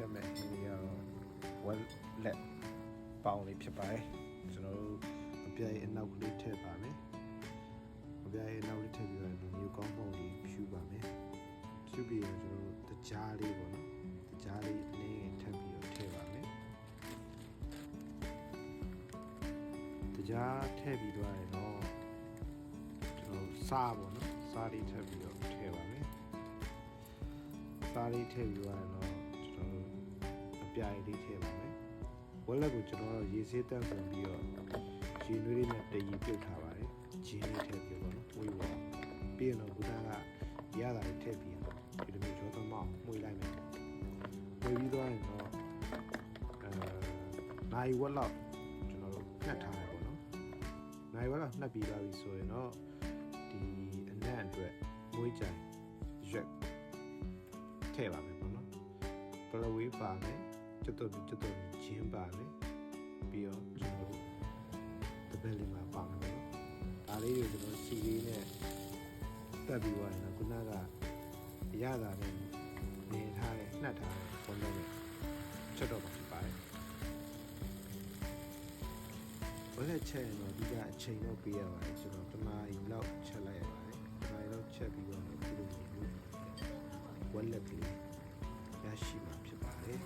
ချက်မဲ့ဒီနေ့ကတော့ဝက်လက်ပေါင်လေးဖြစ်ပါတယ်ကျွန်တော်တို့အပြည့်အနောက်ကလေးထည့်ပါမယ်အပြည့်အနောက်လေးထည့်ပြီးတော့မျိုးကောင်းပုံလေးဖြူပါမယ်ဖြူပြီးတော့ကျွန်တော်တို့တကြားလေးပေါ့နော်တကြားလေးအနည်းငယ်ထပ်ပြီးတော့ထည့်ပါမယ်တကြားထည့်ပြီးတော့ရင်တော့ကျွန်တော်စားပေါ့နော်စားလေးထည့်ပြီးတော့ထည့်ပါမယ်စားလေးထည့်ပြီးတော့ကျွန်တော်အပြိုင်လေးထည့်ပါမယ်ဝက်လက်ကိုကျွန်တော်ရေဆေးတက်ပြန်ပြီးတော့ရေနွေးလေးနဲ့တည်ပြုတ်ထားပါတယ်ဂျင်းလေးထည့်ပြီးတော့ဝေးပါပြီးရင်တော့ခုနကရတာလေးထည့်ပြီးတော့ဒီလိုမျိုးကြောသမောက်မှုလိုက်မယ်ဝေးပြီးသွားရင်တော့နိုင်ဝက်လောက်ကျွန်တော်တို့နှက်ထားတယ်ပေါ့နော်နိုင်ဝက်လောက်နှက်ပြီးသွားပြီဆိုရင်တော့ဒီအနက်အတွက်မွေးကြိုင်ရွက်ထည့်ပါမယ်ပေါ့နော်ပလဝေးပါမယ်ကျွတ်တော့ဂျင်းပါမယ်ပြီးတော့ကျွန်တော်တို့တပည့်လေးမှာပါမယ်နော်ဒါလေးတွေကျွန်တော်စီလေးနဲ့တက်ပြီးသွားရင်တော့ခုနကရတာနဲ့နေထားတဲ့နှက်ထားတဲ့ပုံစံနဲ့ချက်တော့ဖြစ်ပါတယ်ဘယ်နဲ့ချက်ရင်တော့ဒီကအချိန်တော့ပေးရပါတယ်ကျွန်တော်တနားရီလောက်ချက်လိုက်ရပါတယ်တနားရီလောက်ချက်ပြီးတော့ဒီလိုမျိုးဝက်လက်ကလေးရရှိမှာဖြစ်ပါတယ်